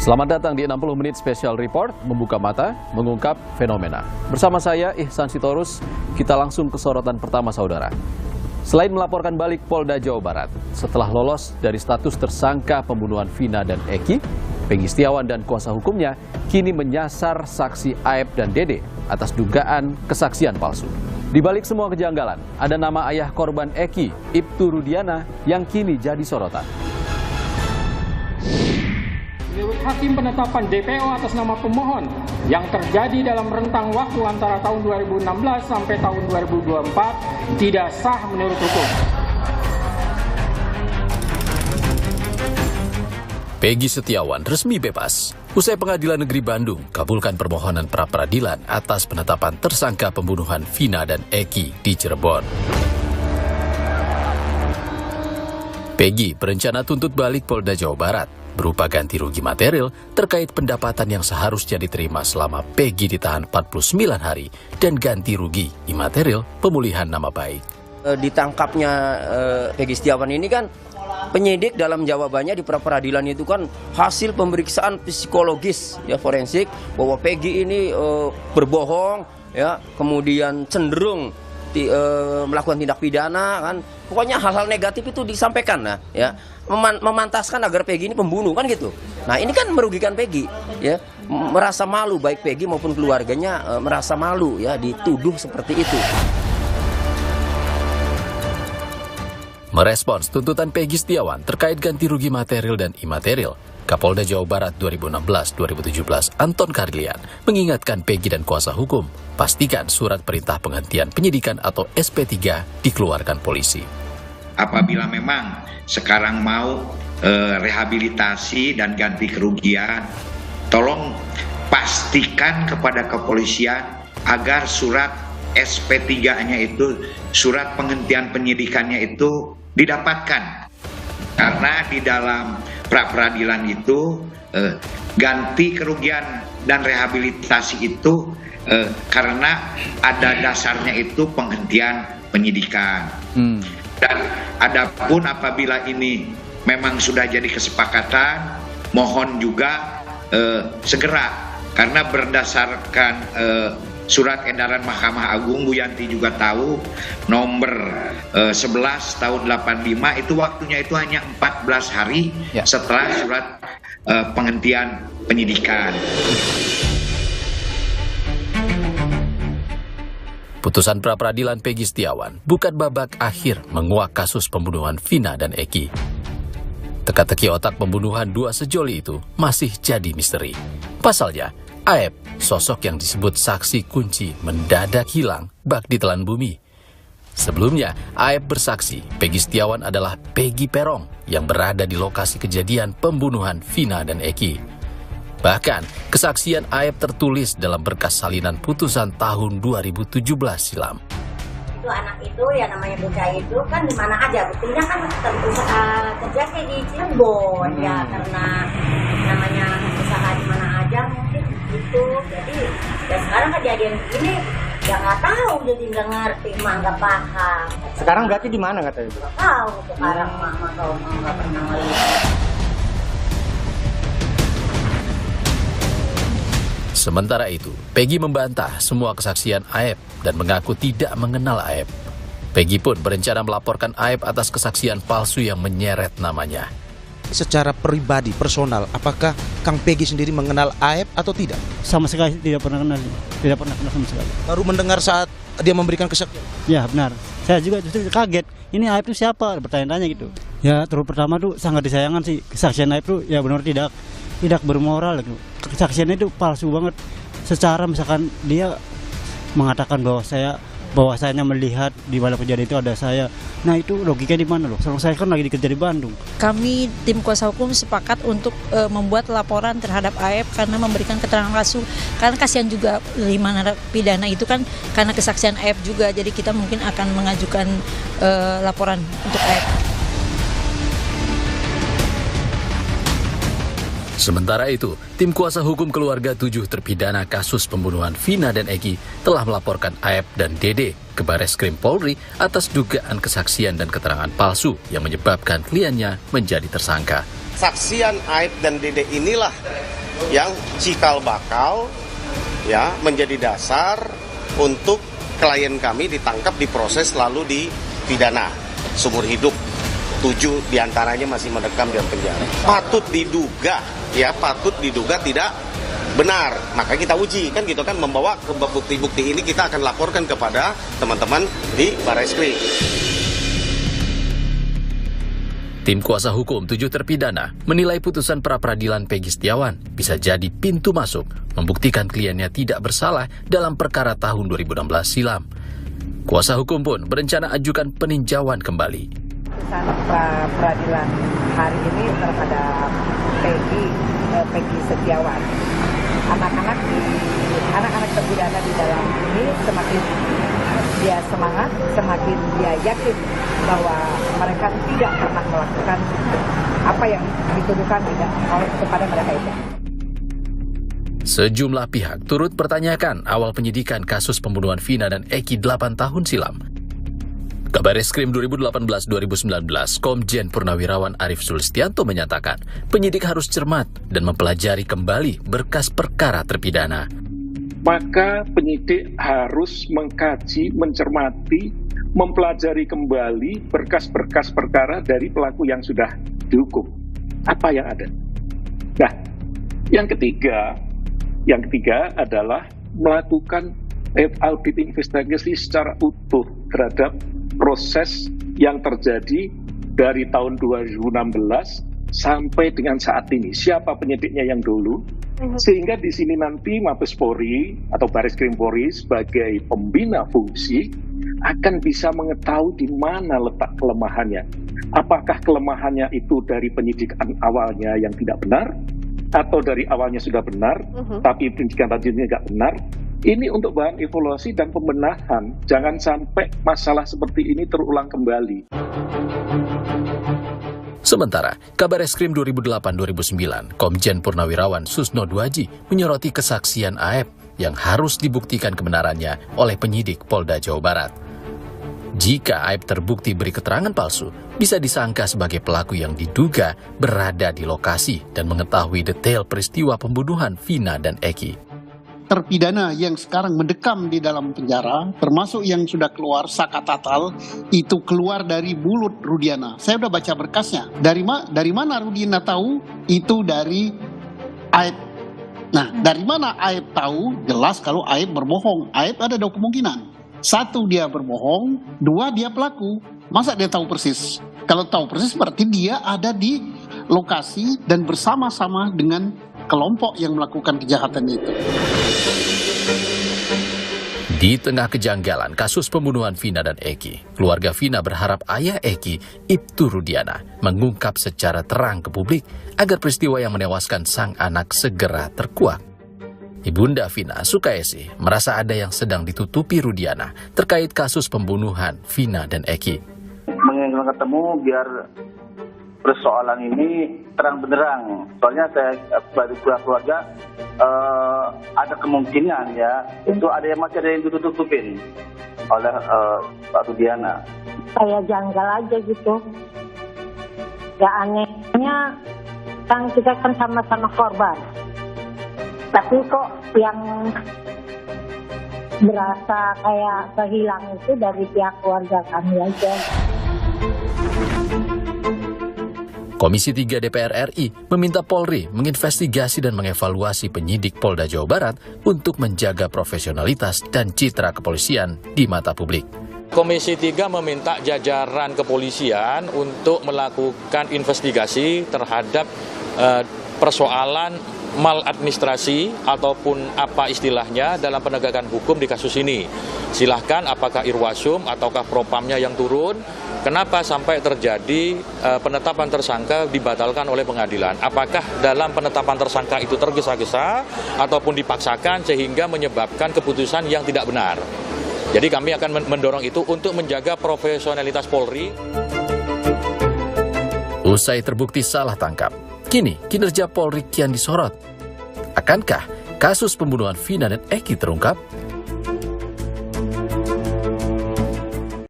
Selamat datang di 60 Menit Special Report, membuka mata, mengungkap fenomena. Bersama saya, Ihsan Sitorus, kita langsung ke sorotan pertama, saudara. Selain melaporkan balik Polda Jawa Barat, setelah lolos dari status tersangka pembunuhan Vina dan Eki, Peggy Setiawan dan kuasa hukumnya kini menyasar saksi Aep dan Dede atas dugaan kesaksian palsu. Di balik semua kejanggalan, ada nama ayah korban Eki, Ibtu Rudiana, yang kini jadi sorotan. Menurut Hakim, penetapan DPO atas nama pemohon yang terjadi dalam rentang waktu antara tahun 2016 sampai tahun 2024 tidak sah menurut hukum. Peggy Setiawan resmi bebas. Usai Pengadilan Negeri Bandung kabulkan permohonan pra-peradilan atas penetapan tersangka pembunuhan Vina dan Eki di Cirebon. Peggy berencana tuntut balik Polda Jawa Barat berupa ganti rugi material terkait pendapatan yang seharusnya diterima selama Peggy ditahan 49 hari dan ganti rugi imaterial pemulihan nama baik. Ditangkapnya Peggy Setiawan ini kan penyidik dalam jawabannya di pra-peradilan itu kan hasil pemeriksaan psikologis ya forensik bahwa Peggy ini berbohong ya, kemudian cenderung melakukan tindak pidana kan, pokoknya hal-hal negatif itu disampaikan lah ya, memantaskan agar Peggy ini pembunuh kan gitu. Nah ini kan merugikan Peggy ya, merasa malu baik Peggy maupun keluarganya merasa malu ya dituduh seperti itu. Merespons tuntutan Peggy Setiawan terkait ganti rugi material dan imaterial, Kapolda Jawa Barat 2016-2017 Anton Carlyan mengingatkan Peggy dan kuasa hukum, pastikan surat perintah penghentian penyidikan atau SP3 dikeluarkan polisi. Apabila memang sekarang mau rehabilitasi dan ganti kerugian, tolong pastikan kepada kepolisian agar surat SP3-nya itu, surat penghentian penyidikannya itu didapatkan. Karena di dalam pra-peradilan itu ganti kerugian dan rehabilitasi itu karena ada dasarnya itu penghentian penyidikan. Dan adapun apabila ini memang sudah jadi kesepakatan, mohon juga segera, karena berdasarkan surat edaran Mahkamah Agung, Bu Yanti juga tahu, nomor 11 tahun 85 itu waktunya itu hanya 14 hari setelah surat penghentian penyidikan. Putusan pra-peradilan Peggy Setiawan bukan babak akhir menguak kasus pembunuhan Vina dan Eki. Teka-teki otak pembunuhan dua sejoli itu masih jadi misteri. Pasalnya, Aep, sosok yang disebut saksi kunci, mendadak hilang bak ditelan bumi. Sebelumnya, Aep bersaksi Peggy Setiawan adalah Peggy Perong yang berada di lokasi kejadian pembunuhan Vina dan Eki. Bahkan, kesaksian Aep tertulis dalam berkas salinan putusan tahun 2017 silam. Itu anak itu ya namanya bocah itu kan di mana aja, buktinya kan tentu terjadi di Cirebon ya, karena namanya usaha di mana aja mungkin gitu. Jadi ya sekarang kejadian begini ya nggak tahu, jadi nggak ngerti, mah nggak paham. Sekarang berarti di mana katanya? Nggak tahu sekarang mama kalau nggak pernah melihat. Sementara itu, Peggy membantah semua kesaksian Aep dan mengaku tidak mengenal Aep. Peggy pun berencana melaporkan Aep atas kesaksian palsu yang menyeret namanya. Secara pribadi, personal, apakah Kang Peggy sendiri mengenal Aep atau tidak? Sama sekali tidak pernah kenal, tidak pernah kenal sama sekali. Baru mendengar saat dia memberikan kesaksian? Ya benar, saya juga justru kaget, ini Aep itu siapa? Bertanya-tanya gitu. Ya terus pertama tuh sangat disayangkan sih, kesaksian Aep tuh ya benar tidak bermoral gitu. Kesaksiannya itu palsu banget. Secara misalkan dia mengatakan bahwa saya melihat di mana kejadian itu ada saya. Nah itu logikanya di mana loh? Soalnya saya kan lagi kerja di Bandung. Kami tim kuasa hukum sepakat untuk membuat laporan terhadap Aep karena memberikan keterangan palsu. Karena kasihan juga 5 narapidana itu kan karena kesaksian Aep juga. Jadi kita mungkin akan mengajukan laporan untuk Aep. Sementara itu, tim kuasa hukum keluarga 7 terpidana kasus pembunuhan Vina dan Eki telah melaporkan Aep dan Dede ke Bareskrim Polri atas dugaan kesaksian dan keterangan palsu yang menyebabkan kliennya menjadi tersangka. kesaksian Aib dan Dede inilah yang cikal bakal ya menjadi dasar untuk klien kami ditangkap, diproses, lalu dipidana seumur hidup. 7 diantaranya masih mendekam di penjara. Patut diduga tidak benar. Maka kita uji kan gitu kan, membawa ke bukti-bukti ini kita akan laporkan kepada teman-teman di Barreskrim. Tim kuasa hukum 7 terpidana menilai putusan pra-peradilan Peggy Setiawan bisa jadi pintu masuk membuktikan kliennya tidak bersalah dalam perkara tahun 2016 silam. Kuasa hukum pun berencana ajukan peninjauan kembali. Putusan pra-peradilan hari ini terhadap Peggy Setiawan. Anak-anak terpidana di dalam ini semakin dia semangat, semakin dia yakin bahwa mereka tidak pernah melakukan apa yang dituduhkan kepada mereka itu. Sejumlah pihak turut pertanyakan awal penyidikan kasus pembunuhan Vina dan Eki 8 tahun silam. Kabareskrim 2018-2019, Komjen Purnawirawan Arief Sulistianto menyatakan penyidik harus cermat dan mempelajari kembali berkas perkara terpidana. Maka penyidik harus mengkaji, mencermati, mempelajari kembali berkas-berkas perkara dari pelaku yang sudah dihukum. Apa yang ada? Nah, yang ketiga adalah melakukan audit investigasi secara utuh terhadap proses yang terjadi dari tahun 2016 sampai dengan saat ini. Siapa penyidiknya yang dulu? Sehingga di sini nanti Mabes Polri atau Barreskrim Polri sebagai pembina fungsi akan bisa mengetahui di mana letak kelemahannya. Apakah kelemahannya itu dari penyidikan awalnya yang tidak benar, atau dari awalnya sudah benar, tapi penyidikan lanjutnya tidak benar. Ini untuk bahan evaluasi dan pembenahan. Jangan sampai masalah seperti ini terulang kembali. Sementara, Kabareskrim 2008-2009, Komjen Purnawirawan Susno Duaji menyoroti kesaksian Aep yang harus dibuktikan kebenarannya oleh penyidik Polda Jawa Barat. Jika Aep terbukti beri keterangan palsu, bisa disangka sebagai pelaku yang diduga berada di lokasi dan mengetahui detail peristiwa pembunuhan Vina dan Eki. Terpidana yang sekarang mendekam di dalam penjara, termasuk yang sudah keluar Sakatatal, itu keluar dari mulut Rudiana. Saya udah baca berkasnya. Dari mana Rudiana tahu? Itu dari Aep. Nah, dari mana Aep tahu? Jelas kalau Aep berbohong. Aep ada 2 kemungkinan. 1, dia berbohong. 2, dia pelaku. Masa dia tahu persis? Kalau tahu persis berarti dia ada di lokasi dan bersama-sama dengan kelompok yang melakukan kejahatan itu. Di tengah kejanggalan kasus pembunuhan Vina dan Eki, keluarga Vina berharap ayah Eki, Ibtu Rudiana, mengungkap secara terang ke publik agar peristiwa yang menewaskan sang anak segera terkuak. Ibunda Vina, Sukaisi, merasa ada yang sedang ditutupi Rudiana terkait kasus pembunuhan Vina dan Eki. Menginginkan ketemu biar persoalan ini terang benderang. Soalnya saya sebagai keluarga ada kemungkinan ya itu masih ada yang ditutup-tutupin oleh Pak Rudiana. Saya janggal aja gitu. Ya anehnya kan kita kan sama-sama korban. Tapi kok yang berasa kayak kehilangan itu dari pihak keluarga kami aja. Komisi 3 DPR RI meminta Polri menginvestigasi dan mengevaluasi penyidik Polda Jawa Barat untuk menjaga profesionalitas dan citra kepolisian di mata publik. Komisi 3 meminta jajaran kepolisian untuk melakukan investigasi terhadap persoalan maladministrasi ataupun apa istilahnya dalam penegakan hukum di kasus ini. Silahkan apakah Irwasum ataukah Propamnya yang turun. Kenapa sampai terjadi penetapan tersangka dibatalkan oleh pengadilan? Apakah dalam penetapan tersangka itu tergesa-gesa ataupun dipaksakan sehingga menyebabkan keputusan yang tidak benar? Jadi kami akan mendorong itu untuk menjaga profesionalitas Polri. Usai terbukti salah tangkap, kini kinerja Polri kian disorot. Akankah kasus pembunuhan Vina dan Eki terungkap?